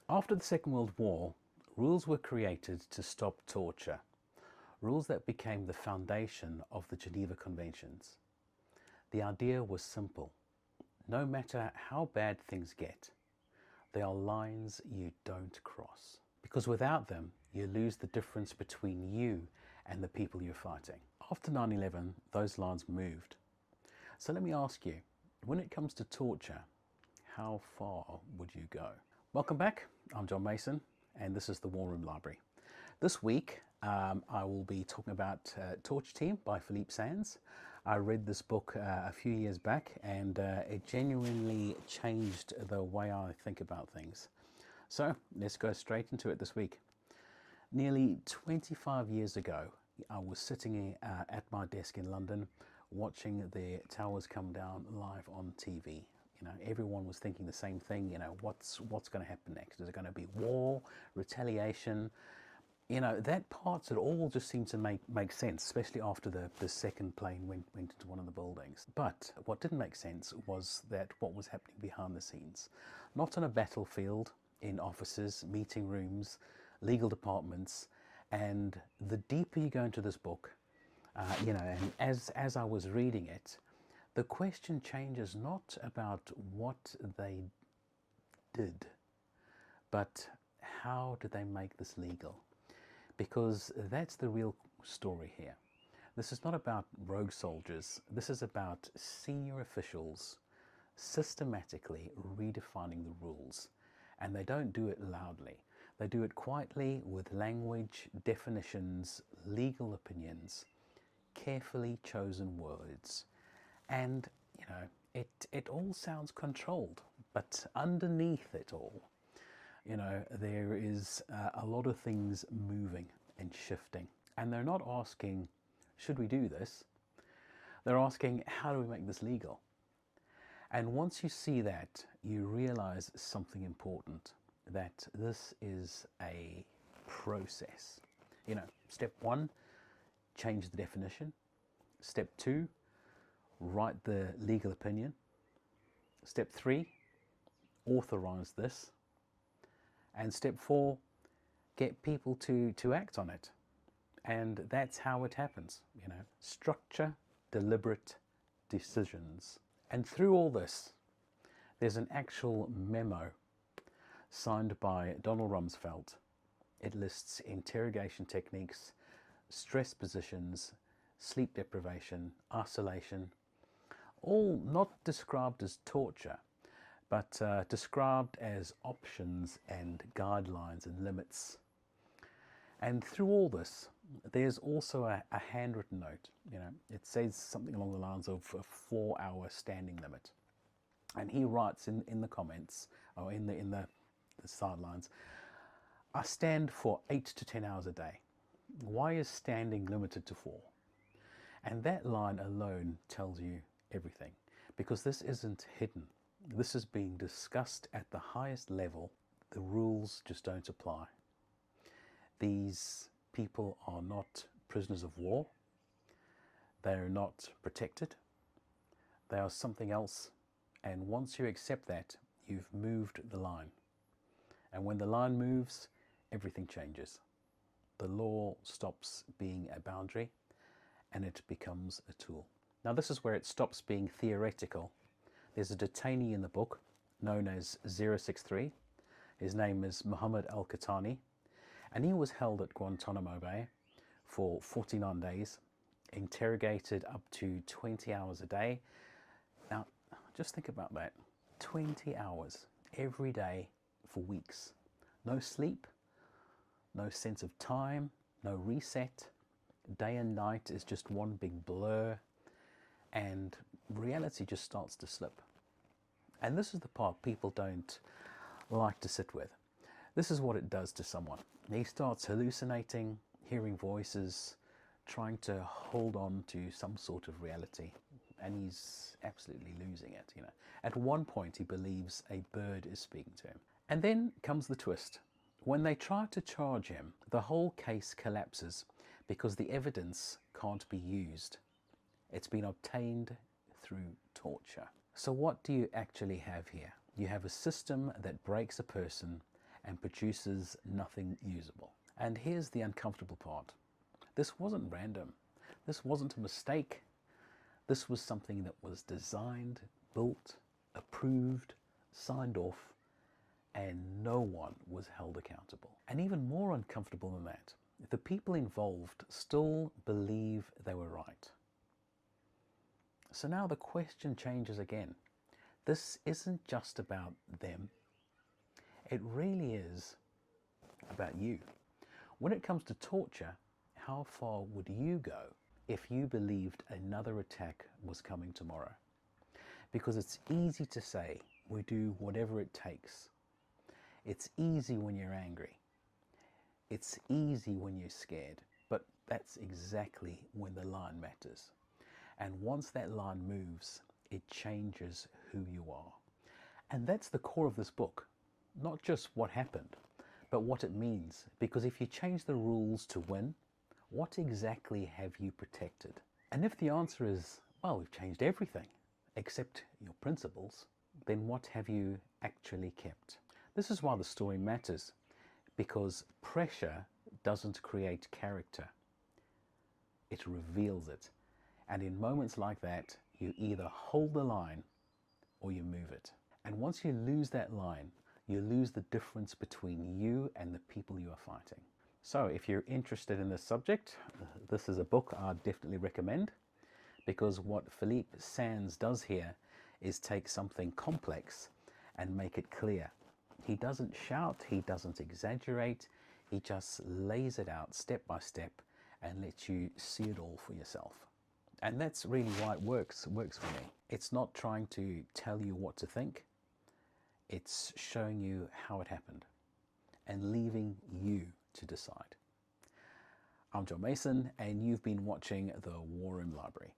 After the Second World War, rules were created to stop torture, rules that became the foundation of the Geneva Conventions. The idea was simple. No matter how bad things get, there are lines you don't cross. Because without them, you lose the difference between you and the people you're fighting. After 9/11, those lines moved. So let me ask you, when it comes to torture, how far would you go? Welcome back. I'm John Mason, and this is the War Room Library. This week, I will be talking about Torture Team by Philippe Sands. I read this book a few years back, and it genuinely changed the way I think about things. So let's go straight into it this week. Nearly 25 years ago, I was sitting at my desk in London watching the towers come down live on TV. You know, everyone was thinking the same thing. You know, what's going to happen next? Is it going to be war, retaliation? You know, that parts it all just seemed to make sense, especially after the second plane went into one of the buildings. But what didn't make sense was that what was happening behind the scenes. Not on a battlefield, in offices, meeting rooms, legal departments. And the deeper you go into this book, you know, and as I was reading it, the question changes not about what they did, but how did they make this legal? Because that's the real story here. This is not about rogue soldiers. This is about senior officials systematically redefining the rules. And they don't do it loudly. They do it quietly with language, definitions, legal opinions, carefully chosen words. And, you know, it all sounds controlled, but underneath it all, you know, there is a lot of things moving and shifting. And they're not asking, should we do this? They're asking, how do we make this legal? And once you see that, you realize something important, that this is a process. You know, step one, change the definition. Step two, write the legal opinion. Step three, authorize this. And step four, get people to act on it. And that's how it happens, you know, structure, deliberate decisions. And through all this, there's an actual memo signed by Donald Rumsfeld. It lists interrogation techniques, stress positions, sleep deprivation, isolation, all not described as torture, but described as options and guidelines and limits. And through all this, there's also a handwritten note. You know, it says something along the lines of a 4-hour standing limit. And he writes in the comments, or in the sidelines, I stand for 8 to 10 hours a day. Why is standing limited to 4? And that line alone tells you everything, because this isn't hidden. This is being discussed at the highest level. The rules just don't apply. These people are not prisoners of war. They are not protected. They are something else. And once you accept that, you've moved the line. And when the line moves, everything changes. The law stops being a boundary and it becomes a tool. Now, this is where it stops being theoretical. There's a detainee in the book known as 063. His name is Mohammed al-Qahtani. And he was held at Guantanamo Bay for 49 days, interrogated up to 20 hours a day. Now, just think about that. 20 hours every day for weeks. No sleep, no sense of time, no reset. Day and night is just one big blur, and reality just starts to slip. And this is the part people don't like to sit with. This is what it does to someone. He starts hallucinating, hearing voices, trying to hold on to some sort of reality, and he's absolutely losing it, you know. At one point, he believes a bird is speaking to him. And then comes the twist. When they try to charge him, the whole case collapses because the evidence can't be used. It's been obtained through torture. So what do you actually have here? You have a system that breaks a person and produces nothing usable. And here's the uncomfortable part. This wasn't random. This wasn't a mistake. This was something that was designed, built, approved, signed off, and no one was held accountable. And even more uncomfortable than that, the people involved still believe they were right. So now the question changes again. This isn't just about them. It really is about you. When it comes to torture, how far would you go if you believed another attack was coming tomorrow? Because it's easy to say, we do whatever it takes. It's easy when you're angry. It's easy when you're scared. But that's exactly when the line matters. And once that line moves, it changes who you are. And that's the core of this book. Not just what happened, but what it means. Because if you change the rules to win, what exactly have you protected? And if the answer is, well, we've changed everything except your principles, then what have you actually kept? This is why the story matters, because pressure doesn't create character. It reveals it. And in moments like that, you either hold the line or you move it. And once you lose that line, you lose the difference between you and the people you are fighting. So if you're interested in this subject, this is a book I'd definitely recommend, because what Philippe Sands does here is take something complex and make it clear. He doesn't shout, he doesn't exaggerate, he just lays it out step by step and lets you see it all for yourself. And that's really why it works for me. It's not trying to tell you what to think, it's showing you how it happened and leaving you to decide. I'm John Mason, and you've been watching the War Room Library.